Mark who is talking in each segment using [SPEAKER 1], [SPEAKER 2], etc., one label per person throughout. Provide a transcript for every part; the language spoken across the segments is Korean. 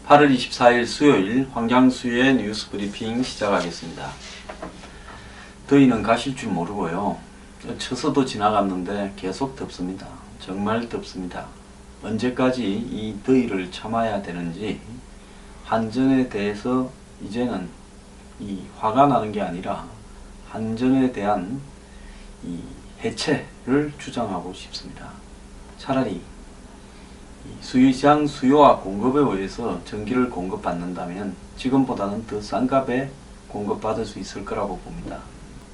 [SPEAKER 1] (8월 24일) 수요일 황장수의 뉴스 브리핑 시작하겠습니다. 더위는 가실 줄 모르고요. 처서도 지나갔는데 계속 덥습니다. 정말 덥습니다. 언제까지 이 더위를 참아야 되는지 한전에 대해서 이제는 이 화가 나는 게 아니라 한전에 대한 이 해체를 주장하고 싶습니다. 차라리 시장 수요와 공급에 의해서 전기를 공급받는다면 지금보다는 더 싼 값에 공급받을 수 있을 거라고 봅니다.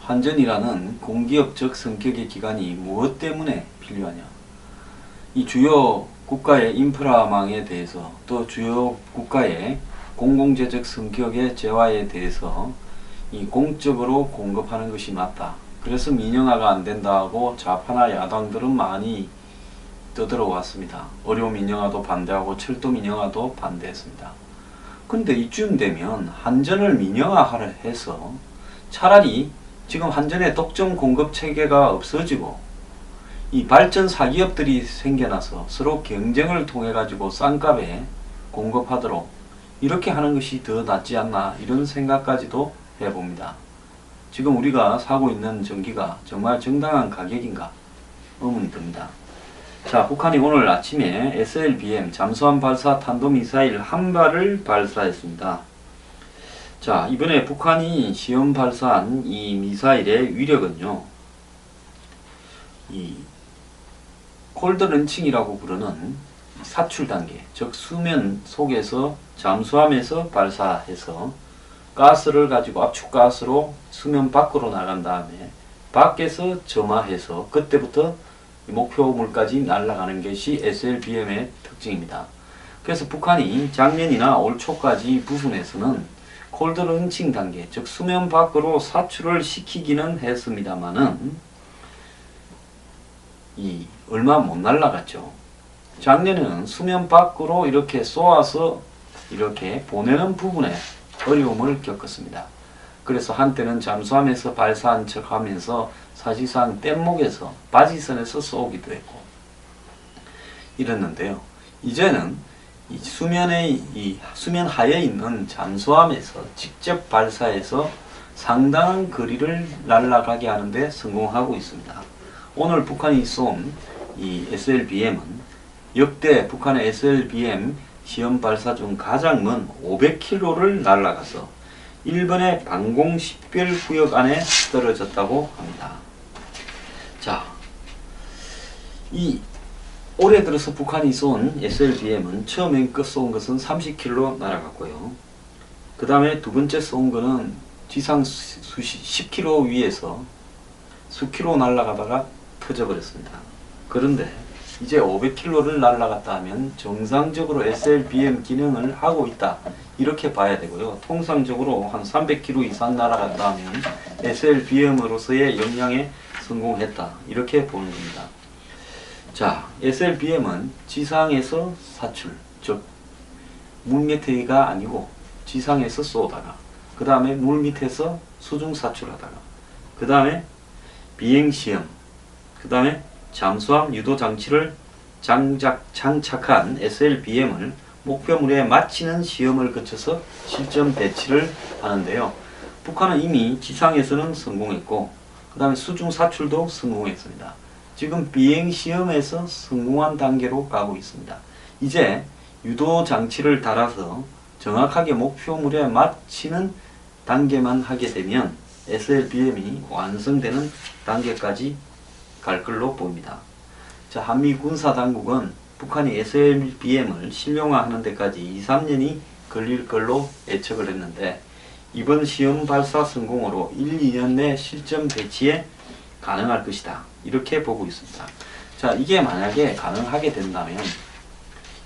[SPEAKER 1] 한전이라는 공기업적 성격의 기관이 무엇 때문에 필요하냐? 이 주요 국가의 인프라망에 대해서 또 주요 국가의 공공재적 성격의 재화에 대해서 이 공적으로 공급하는 것이 맞다. 그래서 민영화가 안 된다고 좌파나 야당들은 많이 떠들어왔습니다. 의료 민영화도 반대하고 철도 민영화도 반대했습니다. 근데 이쯤 되면 한전을 민영화하려 해서 차라리 지금 한전의 독점 공급 체계가 없어지고 이 발전 사기업들이 생겨나서 서로 경쟁을 통해 가지고 싼 값에 공급하도록 이렇게 하는 것이 더 낫지 않나, 이런 생각까지도 해봅니다. 지금 우리가 사고 있는 전기가 정말 정당한 가격인가 의문이 듭니다. 자, 북한이 오늘 아침에 SLBM 잠수함 발사 탄도미사일 한 발을 발사했습니다. 자, 이번에 북한이 시험 발사한 이 미사일의 위력은요, 이 콜드 런칭이라고 부르는 사출 단계, 즉 수면 속에서 잠수함에서 발사해서 가스를 가지고 압축가스로 수면 밖으로 나간 다음에 밖에서 점화해서 그때부터 목표물까지 날아가는 것이 SLBM의 특징입니다. 그래서 북한이 작년이나 올 초까지 부분에서는 콜드 런칭 단계, 즉 수면 밖으로 사출을 시키기는 했습니다만은 얼마 못 날아갔죠. 작년에는 수면 밖으로 이렇게 쏘아서 이렇게 보내는 부분에 어려움을 겪었습니다. 그래서 한때는 잠수함에서 발사한 척 하면서 사실상 뗏목에서 바지선에서 쏘기도 했고 이랬는데요. 이제는 이 수면 하에 있는 잠수함에서 직접 발사해서 상당한 거리를 날아가게 하는데 성공하고 있습니다. 오늘 북한이 쏜 이 SLBM은 역대 북한의 SLBM 시험 발사 중 가장 먼 500km를 날아가서 일본의 방공 식별구역 안에 떨어졌다고 합니다. 자, 올해 들어서 북한이 쏜 SLBM은 처음에 쏜 것은 30km 날아갔고요. 그 다음에 두 번째 쏜 거는 지상 10km 위에서 수킬로 날아가다가 터져버렸습니다. 그런데 이제 500km를 날아갔다 하면 정상적으로 SLBM 기능을 하고 있다, 이렇게 봐야 되고요. 통상적으로 한 300km 이상 날아갔다 하면 SLBM으로서의 역량에 성공했다, 이렇게 보는 겁니다. 자, SLBM은 지상에서 사출, 즉 물 밑에가 아니고 지상에서 쏘다가 그 다음에 물 밑에서 수중 사출하다가 그 다음에 비행시험, 그 다음에 잠수함 유도 장치를 장착한 SLBM을 목표물에 맞추는 시험을 거쳐서 실전 배치를 하는데요. 북한은 이미 지상에서는 성공했고 그 다음에 수중 사출도 성공했습니다. 지금 비행시험에서 성공한 단계로 가고 있습니다. 이제 유도 장치를 달아서 정확하게 목표물에 맞추는 단계만 하게 되면 SLBM이 완성되는 단계까지 갈 걸로 보입니다. 자, 한미 군사당국은 북한이 SLBM을 실용화하는 데까지 2-3년이 걸릴 걸로 예측을 했는데 이번 시험 발사 성공으로 1-2년 내 실전 배치에 가능할 것이다, 이렇게 보고 있습니다. 자, 이게 만약에 가능하게 된다면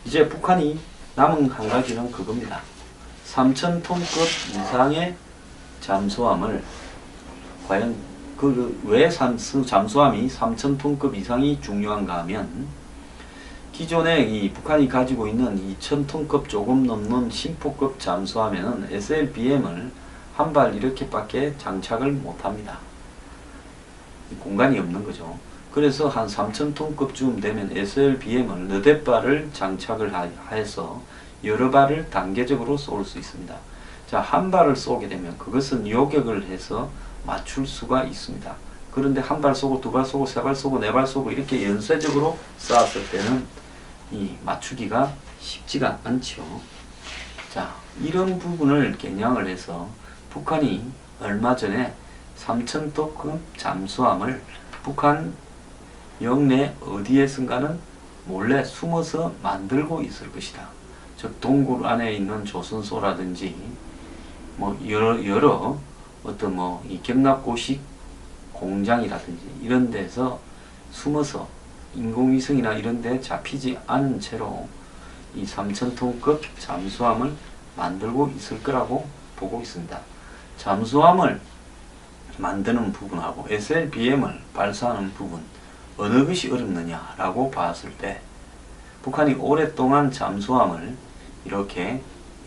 [SPEAKER 1] 이제 북한이 남은 한 가지는 그겁니다. 3,000톤급 이상의 잠수함을 과연 왜 잠수함이 3,000톤급 이상이 중요한가 하면 기존에 이 북한이 가지고 있는 2000톤급 조금 넘는 심포급 잠수함에는 SLBM을 한 발 이렇게밖에 장착을 못합니다. 공간이 없는 거죠. 그래서 한 3000톤급쯤 되면 SLBM을 너댓 발을 장착을 해서 여러 발을 단계적으로 쏠 수 있습니다. 자, 한 발을 쏘게 되면 그것은 요격을 해서 맞출 수가 있습니다. 그런데 한 발 쏘고 두 발 쏘고 세 발 쏘고 네 발 쏘고 이렇게 연쇄적으로 쐈을 때는 이 맞추기가 쉽지가 않죠. 자, 이런 부분을 겨냥을 해서 북한이 얼마 전에 3000톤급 잠수함을 북한 영내 어디에선가는 몰래 숨어서 만들고 있을 것이다. 즉 동굴 안에 있는 조선소라든지 뭐 여러 어떤 뭐 이 경납고식 공장이라든지 이런 데서 숨어서 인공위성이나 이런 데 잡히지 않은 채로 이 3000톤급 잠수함을 만들고 있을 거라고 보고 있습니다. 잠수함을 만드는 부분하고 SLBM을 발사하는 부분 어느 것이 어렵느냐라고 봤을 때 북한이 오랫동안 잠수함을 이렇게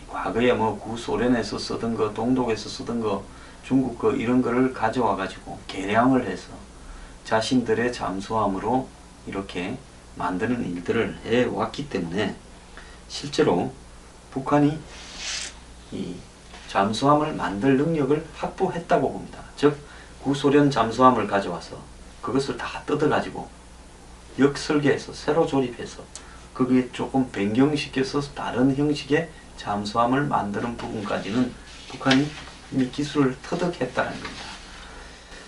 [SPEAKER 1] 과거에 뭐 구소련에서 쓰던 거, 동독에서 쓰던 거, 중국 거 이런 거를 가져와 가지고 개량을 해서 자신들의 잠수함으로 이렇게 만드는 일들을 해왔기 때문에 실제로 북한이 이 잠수함을 만들 능력을 확보했다고 봅니다. 즉 구소련 잠수함을 가져와서 그것을 다 뜯어가지고 역설계해서 새로 조립해서 거기에 조금 변경시켜서 다른 형식의 잠수함을 만드는 부분까지는 북한이 이미 기술을 터득했다는 겁니다.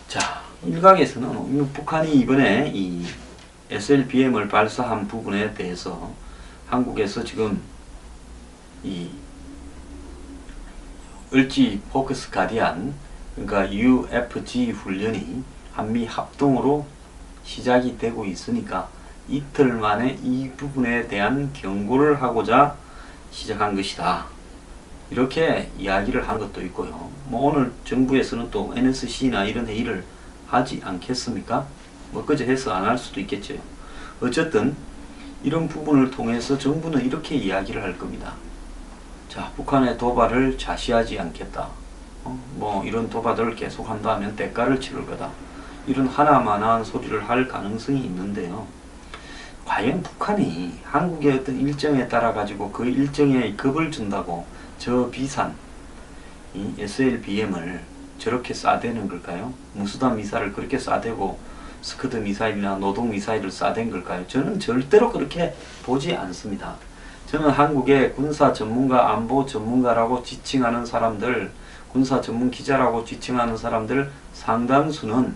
[SPEAKER 1] 자, 일각에서는 북한이 이번에 이 SLBM을 발사한 부분에 대해서 한국에서 지금 이 을지 포커스 가디안 그러니까 UFG 훈련이 한미 합동으로 시작이 되고 있으니까 이틀 만에 이 부분에 대한 경고를 하고자 시작한 것이다. 이렇게 이야기를 한 것도 있고요. 뭐 오늘 정부에서는 또 NSC나 이런 회의를 하지 않겠습니까? 뭐 그저 해서 안 할 수도 있겠죠. 어쨌든 이런 부분을 통해서 정부는 이렇게 이야기를 할 겁니다. 자, 북한의 도발을 자시하지 않겠다. 뭐 이런 도발을 계속 한다면 대가를 치를 거다. 이런 하나만한 소리를 할 가능성이 있는데요. 과연 북한이 한국의 어떤 일정에 따라 가지고 그 일정에 겁을 준다고 저 비싼 이 SLBM을 저렇게 쏴대는 걸까요? 무수단 미사일을 그렇게 쏴대고 스커드 미사일이나 노동 미사일을 쏴댄 걸까요? 저는 절대로 그렇게 보지 않습니다. 저는 한국의 군사 전문가, 안보 전문가라고 지칭하는 사람들, 군사 전문 기자라고 지칭하는 사람들 상당수는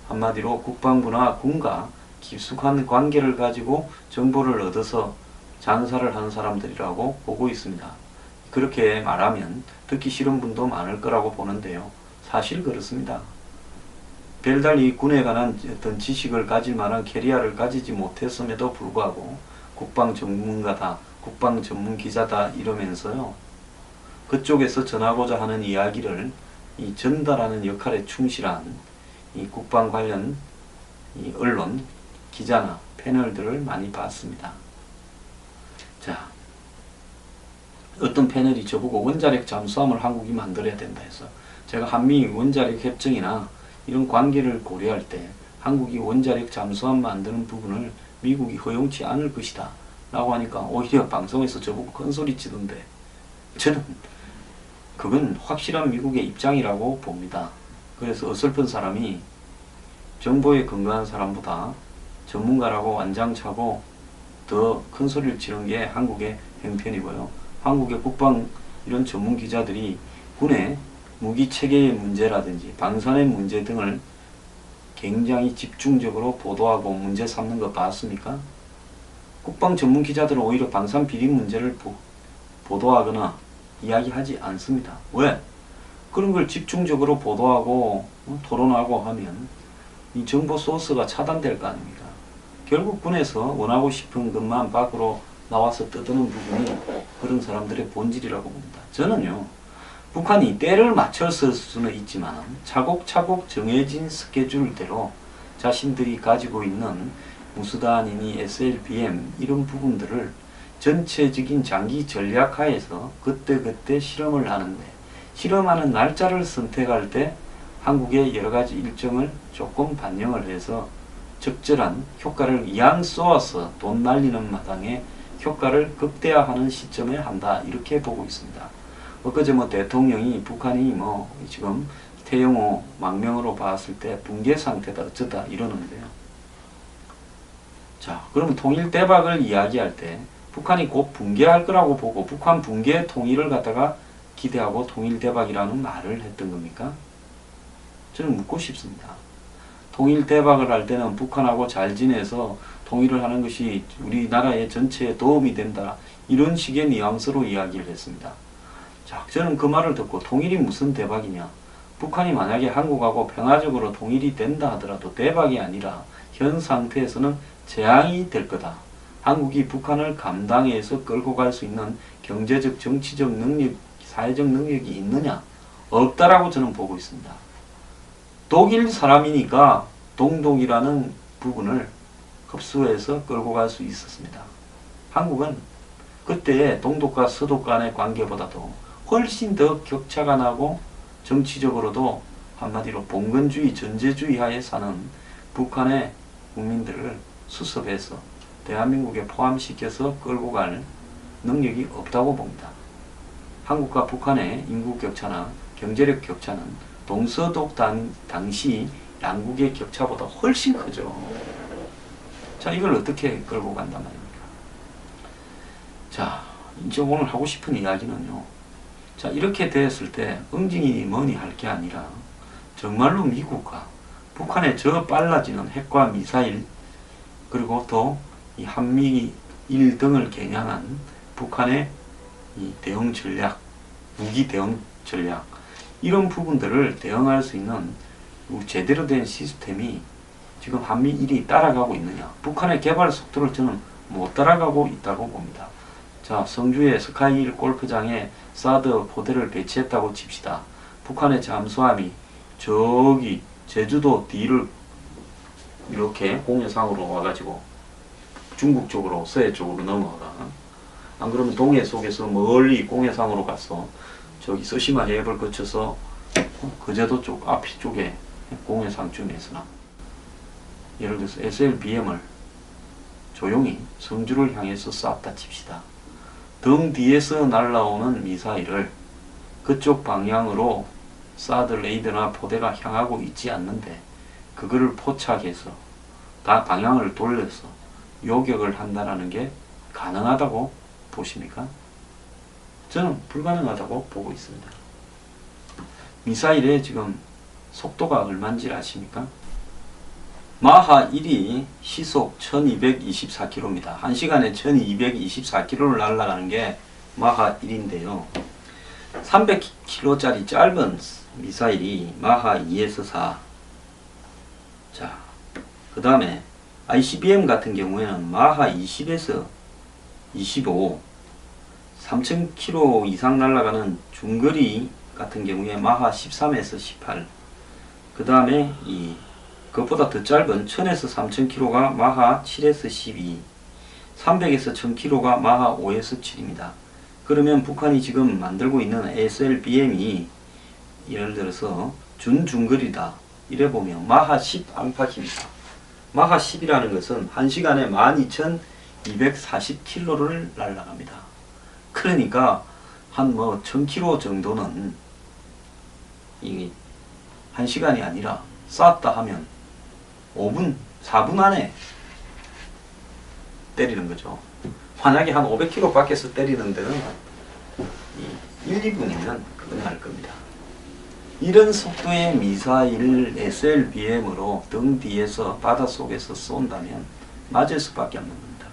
[SPEAKER 1] 한마디로 국방부나 군과 깊숙한 관계를 가지고 정보를 얻어서 장사를 하는 사람들이라고 보고 있습니다. 그렇게 말하면 듣기 싫은 분도 많을 거라고 보는데요. 사실 그렇습니다. 별달리 군에 관한 어떤 지식을 가질 만한 캐리어를 가지지 못했음에도 불구하고 국방 전문가다, 국방 전문 기자다 이러면서요. 그쪽에서 전하고자 하는 이야기를 이 전달하는 역할에 충실한 이 국방 관련 이 언론, 기자나 패널들을 많이 봤습니다. 자, 어떤 패널이 저보고 원자력 잠수함을 한국이 만들어야 된다 해서 제가 한미 원자력 협정이나 이런 관계를 고려할 때 한국이 원자력 잠수함 만드는 부분을 미국이 허용치 않을 것이다 라고 하니까 오히려 방송에서 저보고 큰소리 치던데 저는 그건 확실한 미국의 입장이라고 봅니다. 그래서 어설픈 사람이 정보에 근거한 사람보다 전문가라고 완장차고 더 큰 소리를 치는 게 한국의 형편이고요. 한국의 국방 이런 전문 기자들이 군의 무기 체계의 문제라든지 방산의 문제 등을 굉장히 집중적으로 보도하고 문제 삼는 거 봤습니까? 국방 전문 기자들은 오히려 방산 비리 문제를 보도하거나 이야기하지 않습니다. 왜? 그런 걸 집중적으로 보도하고 토론하고 하면 이 정보 소스가 차단될 거 아닙니까? 결국 군에서 원하고 싶은 것만 밖으로 나와서 뜯는 부분이 그런 사람들의 본질이라고 봅니다. 저는요, 북한이 때를 맞췄을 수는 있지만 차곡차곡 정해진 스케줄대로 자신들이 가지고 있는 무수단이니 SLBM 이런 부분들을 전체적인 장기 전략하에서 그때그때 실험을 하는데, 실험하는 날짜를 선택할 때 한국의 여러가지 일정을 조금 반영을 해서 적절한 효과를 이왕 쏘아서 돈 날리는 마당에 효과를 극대화하는 시점에 한다, 이렇게 보고 있습니다. 엊그제 대통령이 북한이 지금 태영호 망명으로 봤을 때 붕괴 상태다 어쩌다 이러는데요. 자, 그러면 통일 대박을 이야기할 때 북한이 곧 붕괴할 거라고 보고 북한 붕괴 통일을 갖다가 기대하고 통일 대박이라는 말을 했던 겁니까? 저는 묻고 싶습니다. 통일 대박을 할 때는 북한하고 잘 지내서 통일을 하는 것이 우리나라의 전체에 도움이 된다, 이런 식의 뉘앙스로 이야기를 했습니다. 자, 저는 그 말을 듣고 통일이 무슨 대박이냐, 북한이 만약에 한국하고 평화적으로 통일이 된다 하더라도 대박이 아니라 현 상태에서는 재앙이 될 거다. 한국이 북한을 감당해서 끌고 갈 수 있는 경제적, 정치적 능력, 사회적 능력이 있느냐? 없다라고 저는 보고 있습니다. 독일 사람이니까 동독이라는 부분을 흡수해서 끌고 갈 수 있었습니다. 한국은 그때 동독과 서독 간의 관계보다도 훨씬 더 격차가 나고 정치적으로도 한마디로 봉건주의, 전제주의 하에 사는 북한의 국민들을 수습해서 대한민국에 포함시켜서 끌고 갈 능력이 없다고 봅니다. 한국과 북한의 인구 격차나 경제력 격차는 동서독 당시 양국의 격차보다 훨씬 크죠. 자, 이걸 어떻게 끌고 간단 말입니까? 자, 이제 오늘 하고 싶은 이야기는요. 자, 이렇게 됐을 때 응징이니 뭐니 할 게 아니라 정말로 미국과 북한의 저 빨라지는 핵과 미사일, 그리고 또 이 한미일 등을 겨냥한 북한의 이 대응 전략, 무기 대응 전략, 이런 부분들을 대응할 수 있는 제대로 된 시스템이 지금 한미일이 따라가고 있느냐? 북한의 개발 속도를 저는 못 따라가고 있다고 봅니다. 자, 성주의 스카이1 골프장에 사드 포대를 배치했다고 칩시다. 북한의 잠수함이 저기 제주도 뒤를 이렇게 공해상으로 와가지고 중국 쪽으로, 서해 쪽으로 넘어가. 안 그러면 동해 속에서 멀리 공해상으로 가서 저기 서시마 해협을 거쳐서 거제도 쪽 앞이 쪽에 공해상쯤에서나, 예를 들어서 SLBM을 조용히 성주를 향해서 쐈다 칩시다. 등 뒤에서 날아오는 미사일을 그쪽 방향으로 사드 레이더나 포대가 향하고 있지 않는데 그거를 포착해서 다 방향을 돌려서 요격을 한다는 게 가능하다고 보십니까? 저는 불가능하다고 보고 있습니다. 미사일의 지금 속도가 얼마인지 아십니까? 마하 1이 시속 1224km입니다. 1시간에 1224km를 날아가는 게 마하 1인데요. 300km짜리 짧은 미사일이 마하 2에서 4. 자, 그 다음에 ICBM 같은 경우에는 마하 20에서 25, 3000km 이상 날아가는 중거리 같은 경우에 마하 13에서 18. 그 다음에 그것보다 더 짧은 1000에서 3000km가 마하 7에서 12, 300에서 1000km가 마하 5에서 7입니다. 그러면 북한이 지금 만들고 있는 SLBM이 예를 들어서 준중거리다 이래 보면 마하 10 안팎입니다. 마하 10이라는 것은 1시간에 12,240km를 날아갑니다. 그러니까 한 1000km 정도는 이 1시간이 아니라 쐈다 하면 5분, 4분 안에 때리는 거죠. 만약에 한 500km 밖에서 때리는 데는 1, 2분이면 끝날 겁니다. 이런 속도의 미사일 SLBM으로 등 뒤에서 바닷속에서 쏜다면 맞을 수밖에 없는 겁니다.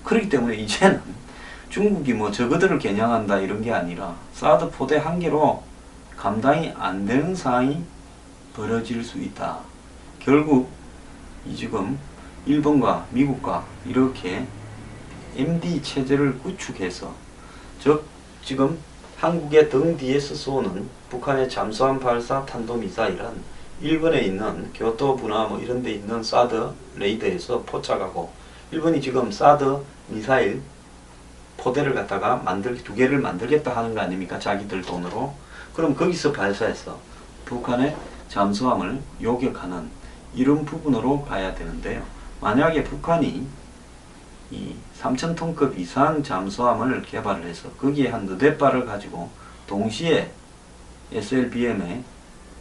[SPEAKER 1] 그렇기 때문에 이제는 중국이 저거들을 겨냥한다 이런 게 아니라 사드 포대 한 개로 감당이 안 되는 상황이 벌어질 수 있다. 결국 지금 일본과 미국과 이렇게 MD 체제를 구축해서 즉 지금 한국의 등 뒤에서 쏘는 북한의 잠수함 발사 탄도미사일은 일본에 있는 교토부나 뭐 이런 데 있는 사드 레이더에서 포착하고, 일본이 지금 사드 미사일 포대를 갖다가 두 개를 만들겠다 하는 거 아닙니까? 자기들 돈으로. 그럼 거기서 발사해서 북한의 잠수함을 요격하는 이런 부분으로 가야 되는데요. 만약에 북한이 이 3,000톤급 이상 잠수함을 개발을 해서 거기에 한 너댓 발을 가지고 동시에 SLBM에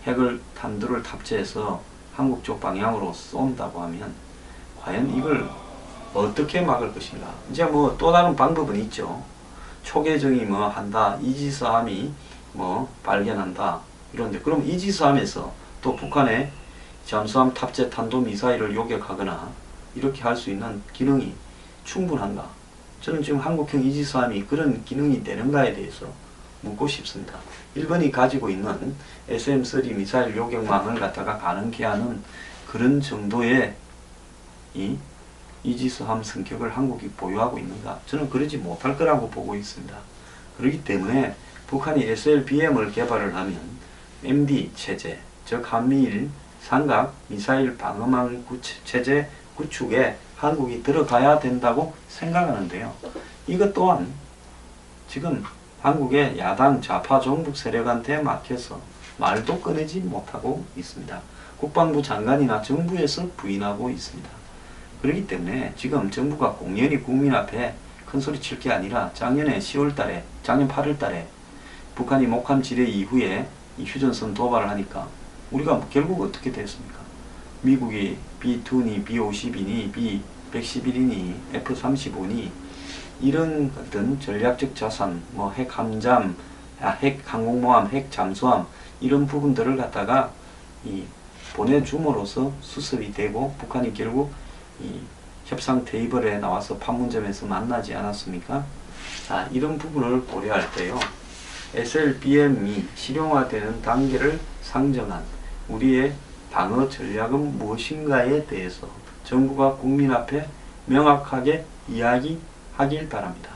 [SPEAKER 1] 핵을 탄두를 탑재해서 한국 쪽 방향으로 쏜다고 하면 과연 이걸 어떻게 막을 것인가? 이제 뭐 또 다른 방법은 있죠. 초계정이 뭐 한다, 이지스함이 뭐 발견한다 이런데, 그럼 이지스함에서 또 북한의 잠수함 탑재 탄도미사일을 요격하거나 이렇게 할 수 있는 기능이 충분한가? 저는 지금 한국형 이지스함이 그런 기능이 되는가에 대해서 묻고 싶습니다. 일본이 가지고 있는 SM-3 미사일 요격망을 갖다가 가능케 하는 그런 정도의 이지스함 성격을 한국이 보유하고 있는가? 저는 그러지 못할 거라고 보고 있습니다. 그렇기 때문에 북한이 SLBM을 개발을 하면 MD 체제, 즉 한미일 삼각 미사일 방어망 체제 구축에 한국이 들어가야 된다고 생각하는데요. 이것 또한 지금 한국의 야당 좌파 종북 세력한테 막혀서 말도 꺼내지 못하고 있습니다. 국방부 장관이나 정부에서 부인하고 있습니다. 그렇기 때문에 지금 정부가 공연히 국민 앞에 큰 소리 칠 게 아니라 작년 8월달에 북한이 목함 지뢰 이후에 이 휴전선 도발을 하니까 우리가 결국 어떻게 됐습니까? 미국이 B2니 B-50이니 B-111이니 F-35니 이런 어떤 전략적 자산, 뭐 핵 함잠, 핵 항공모함, 핵 잠수함 이런 부분들을 갖다가 보내줌으로써 수습이 되고 북한이 결국 이 협상 테이블에 나와서 판문점에서 만나지 않았습니까? 이런 부분을 고려할 때요, SLBM이 실용화되는 단계를 상정한 우리의 방어 전략은 무엇인가에 대해서 정부가 국민 앞에 명확하게 이야기하길 바랍니다.